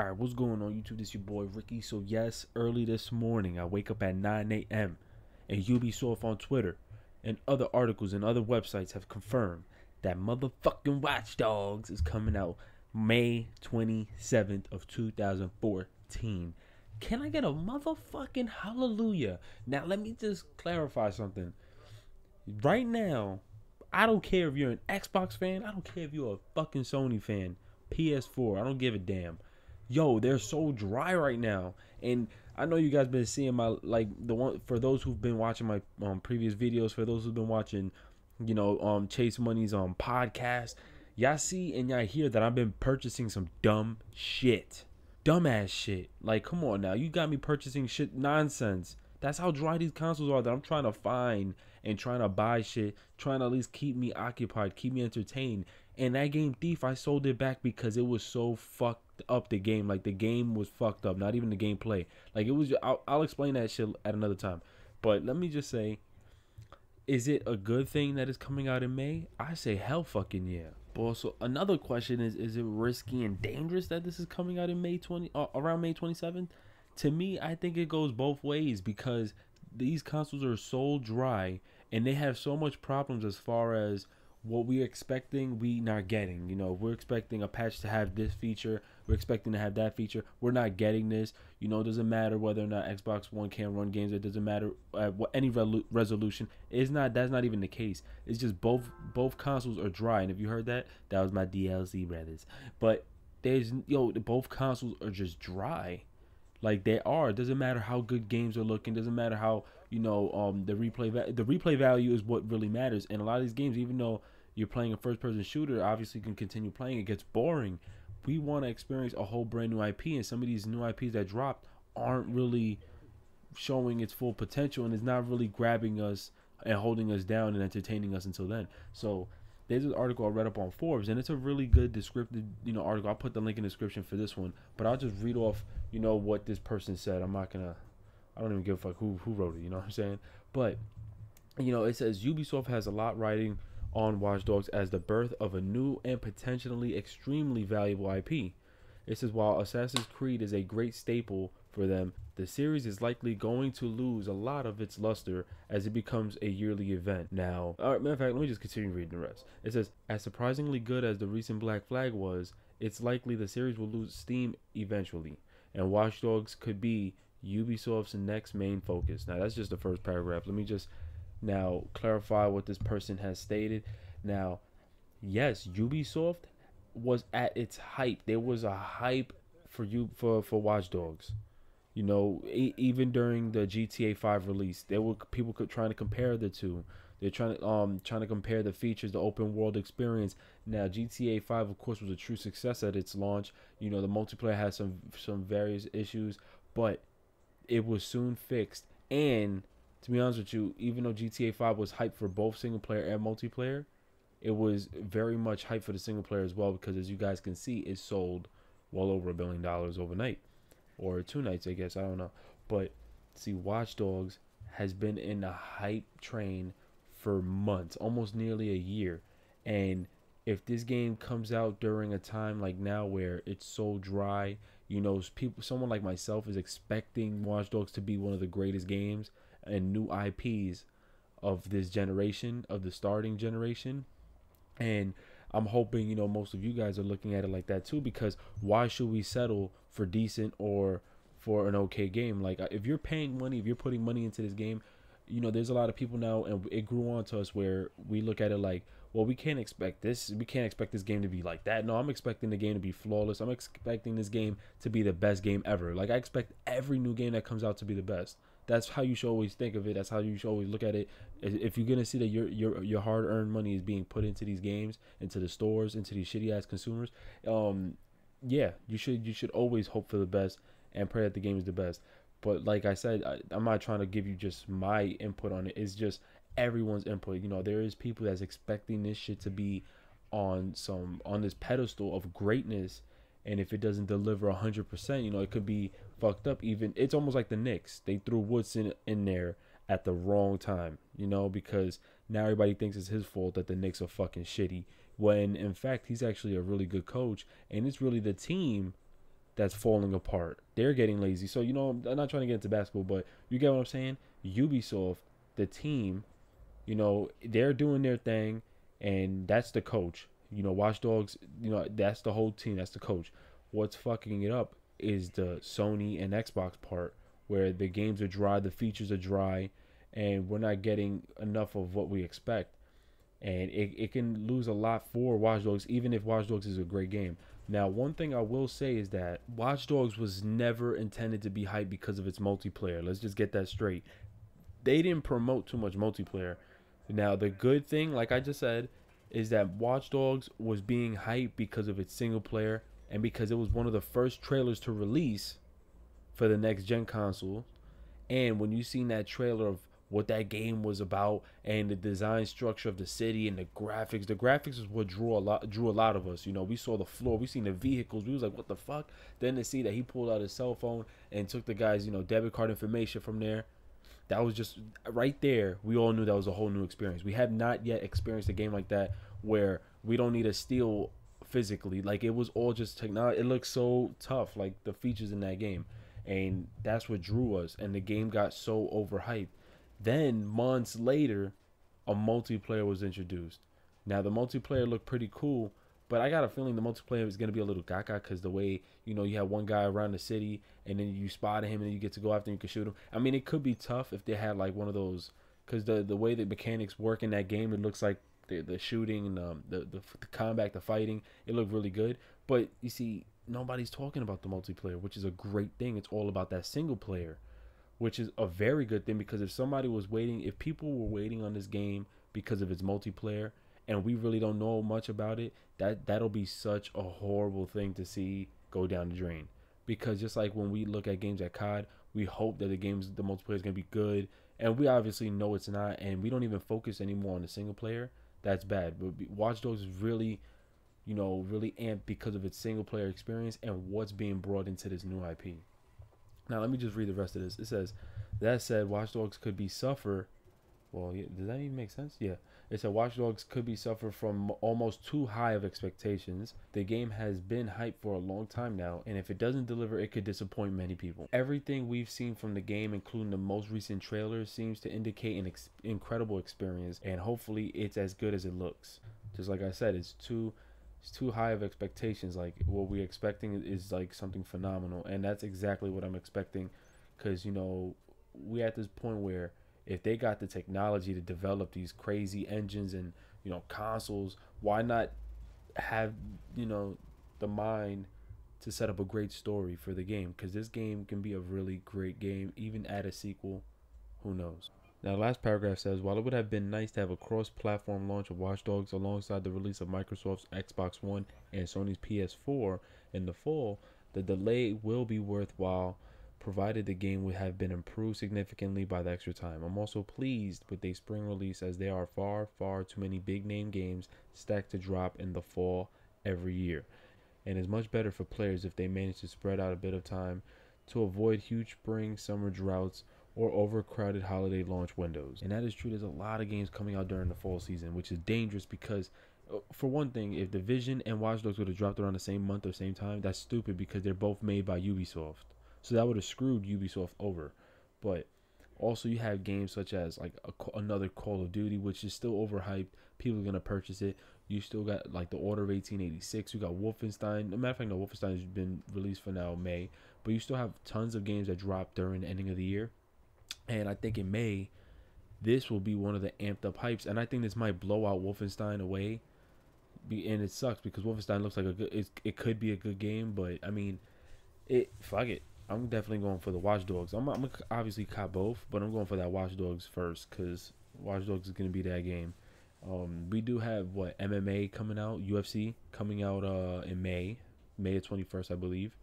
Alright, what's going on YouTube? This your boy Ricky. So yes, early this morning I wake up at 9 a.m. and Ubisoft on Twitter and other articles and other websites have confirmed that motherfucking Watch Dogs is coming out May 27th of 2014. Can I get a motherfucking hallelujah? Now let me just clarify something. Right now, I don't care if you're an Xbox fan. I don't care if you're a fucking Sony fan. PS4, I don't give a damn. Yo, they're so dry right now. And I know you guys been seeing my, like, the one, for those who've been watching my previous videos, for those who've been watching, you know, Chase Money's podcast, y'all see and y'all hear that I've been purchasing some dumb shit. Dumbass shit. Like, come on now. You got me purchasing shit nonsense. That's how dry these consoles are that I'm trying to find and trying to buy shit, trying to at least keep me occupied, keep me entertained. And that game Thief, I sold it back because it was so fucked up, the game. Like, the game was fucked up, not even the gameplay. Like, it was, I'll explain that shit at another time. But let me just say, is it a good thing that it's coming out in May? I say hell fucking yeah. But also, another question is it risky and dangerous that this is coming out in around May 27th? To me, I think it goes both ways because these consoles are so dry and they have so much problems as far as what we're expecting, we not getting. You know, we're expecting a patch to have this feature, we're expecting to have that feature, we're not getting this. You know, it doesn't matter whether or not Xbox One can run games, it doesn't matter what any resolution. It's not, that's not even the case. It's just both consoles are dry. And if you heard that, that was my DLC brothers. But there's, yo, both consoles are just dry. Like, they are. It doesn't matter how good games are looking. Doesn't matter how, you know, the replay value is what really matters. And a lot of these games, even though you're playing a first-person shooter, obviously you can continue playing. It gets boring. We want to experience a whole brand new IP, and some of these new IPs that dropped aren't really showing its full potential, and it's not really grabbing us and holding us down and entertaining us until then. So there's an article I read up on Forbes, and it's a really good descriptive, you know, article. I'll put the link in the description for this one, but I'll just read off, you know, what this person said. I'm not gonna, I don't even give a fuck who wrote it, you know what I'm saying? But, you know, it says Ubisoft has a lot riding on Watch Dogs as the birth of a new and potentially extremely valuable IP. It says while Assassin's Creed is a great staple for them, the series is likely going to lose a lot of its luster as it becomes a yearly event. Now, alright, matter of fact, let me just continue reading the rest. It says, as surprisingly good as the recent Black Flag was, it's likely the series will lose steam eventually, and Watch Dogs could be Ubisoft's next main focus. Now, that's just the first paragraph. Let me just now clarify what this person has stated. Now, yes, Ubisoft was at its hype. There was a hype for Watch Dogs. You know, even during the GTA 5 release, there were people trying to compare the two. They're trying to compare the features, the open world experience. Now, GTA 5, of course, was a true success at its launch. You know, the multiplayer had some various issues, but it was soon fixed. And to be honest with you, even though GTA 5 was hyped for both single player and multiplayer, it was very much hyped for the single player as well, because as you guys can see, it sold well over $1 billion overnight. Or 2 nights, I guess. I don't know. But, see, Watch Dogs has been in the hype train for months. Almost nearly a year. And if this game comes out during a time like now where it's so dry, you know, someone like myself is expecting Watch Dogs to be one of the greatest games and new IPs of this generation, of the starting generation. And I'm hoping, you know, most of you guys are looking at it like that too, because why should we settle for decent or for an okay game? Like, if you're paying money, if you're putting money into this game, you know, there's a lot of people now, and it grew on to us where we look at it like, well, we can't expect this. We can't expect this game to be like that. No, I'm expecting the game to be flawless. I'm expecting this game to be the best game ever. Like, I expect every new game that comes out to be the best. That's how you should always think of it. That's how you should always look at it. If you're gonna see that your hard-earned money is being put into these games, into the stores, into these shitty-ass consumers, yeah, you should always hope for the best and pray that the game is the best. But like I said, I'm not trying to give you just my input on it. It's just everyone's input. You know, there is people that's expecting this shit to be on this pedestal of greatness, and if it doesn't deliver 100%, you know, it could be fucked up. Even it's almost like the Knicks. They threw Woodson in there at the wrong time, you know, because now everybody thinks it's his fault that the Knicks are fucking shitty, when in fact he's actually a really good coach, and it's really the team that's falling apart. They're getting lazy. So, you know, I'm not trying to get into basketball, but you get what I'm saying? Ubisoft, the team, you know, they're doing their thing, and that's the coach. You know, Watch Dogs, you know, that's the whole team. That's the coach. What's fucking it up is the Sony and Xbox part, where the games are dry, the features are dry, and we're not getting enough of what we expect. And it can lose a lot for Watch Dogs, even if Watch Dogs is a great game. Now, one thing I will say is that Watch Dogs was never intended to be hyped because of its multiplayer. Let's just get that straight. They didn't promote too much multiplayer. Now, the good thing, like I just said, is that Watch Dogs was being hyped because of its single player and because it was one of the first trailers to release for the next gen console. And when you seen that trailer of what that game was about and the design structure of the city and the graphics is what drew a lot of us. You know, we saw the floor, we seen the vehicles, we was like, what the fuck? Then to see that he pulled out his cell phone and took the guy's, you know, debit card information from there, that was just right there. We all knew that was a whole new experience. We have not yet experienced a game like that where we don't need to steal physically. Like, it was all just technology. It looks so tough, like the features in that game, and that's what drew us. And the game got so overhyped. Then months later, a multiplayer was introduced. Now the multiplayer looked pretty cool, but I got a feeling the multiplayer is going to be a little gaga because the way, you know, you have one guy around the city and then you spot him and then you get to go after him, you can shoot him. I mean, it could be tough if they had like one of those, because the way the mechanics work in that game, it looks like the shooting and the combat, the fighting, it looked really good. But you see, nobody's talking about the multiplayer, which is a great thing. It's all about that single player, which is a very good thing, because if somebody was waiting, if people were waiting on this game because of its multiplayer and we really don't know much about it, that'll be such a horrible thing to see go down the drain. Because just like when we look at games at COD, we hope that the multiplayer is going to be good, and we obviously know it's not, and we don't even focus anymore on the single player. That's bad. But Watch Dogs is really, you know, really amped because of its single player experience and what's being brought into this new IP. Now, let me just read the rest of this. It says, that said, Watch Dogs could be suffer. Well, yeah, does that even make sense? Yeah. It said Watch Dogs could be suffer from almost too high of expectations. The game has been hyped for a long time now, and if it doesn't deliver, it could disappoint many people. Everything we've seen from the game, including the most recent trailer, seems to indicate an incredible experience, and hopefully it's as good as it looks. Just like I said, it's too high of expectations. Like, what we're expecting is like something phenomenal, and that's exactly what I'm expecting, because, you know, we at this point where if they got the technology to develop these crazy engines and, you know, consoles, why not have, you know, the mind to set up a great story for the game? Because this game can be a really great game, even add a sequel, who knows. Now, the last paragraph says, while it would have been nice to have a cross-platform launch of Watch Dogs alongside the release of Microsoft's Xbox One and Sony's PS4 in the fall, the delay will be worthwhile, provided the game would have been improved significantly by the extra time. I'm also pleased with a spring release, as there are far too many big-name games stacked to drop in the fall every year, and it's much better for players if they manage to spread out a bit of time to avoid huge spring-summer droughts or overcrowded holiday launch windows. And that is true. There's a lot of games coming out during the fall season, which is dangerous because, for one thing, if Division and Watch Dogs would have dropped around the same month or same time, that's stupid because they're both made by Ubisoft. So that would have screwed Ubisoft over. But also you have games such as like another Call of Duty, which is still overhyped. People are going to purchase it. You still got like the Order of 1886. You got Wolfenstein. Matter of fact, no, Wolfenstein has been released for now May. But you still have tons of games that drop during the ending of the year. And I think in May, this will be one of the amped up hypes. And I think this might blow out Wolfenstein away. And it sucks because Wolfenstein looks like it could be a good game. But I mean, fuck it. I'm definitely going for the Watch Dogs. I'm obviously cop both, but I'm going for that Watch Dogs first because Watch Dogs is going to be that game. We do have MMA coming out, UFC coming out in May the 21st, I believe.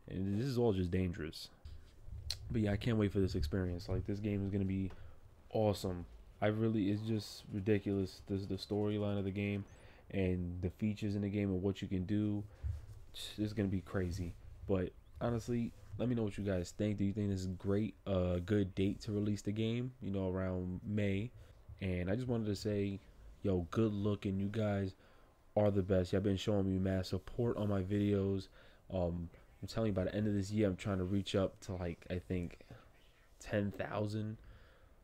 And this is all just dangerous. But yeah, I can't wait for this experience. Like, this game is going to be awesome. It's just ridiculous. The storyline of the game and the features in the game and what you can do. It's going to be crazy. But honestly, let me know what you guys think. Do you think this is great? Good date to release the game, you know, around May. And I just wanted to say, yo, good looking. You guys are the best. Y'all been showing me mad support on my videos. I'm telling you, by the end of this year, I'm trying to reach up to like, I think 10,000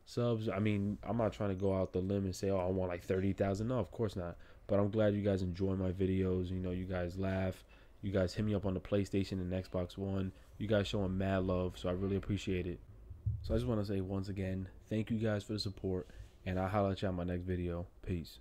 subs. I mean, I'm not trying to go out the limb and say, oh, I want like 30,000. No, of course not. But I'm glad you guys enjoy my videos. You know, you guys laugh. You guys hit me up on the PlayStation and Xbox One. You guys showing mad love, so I really appreciate it. So I just want to say once again, thank you guys for the support, and I'll holler at you on my next video. Peace.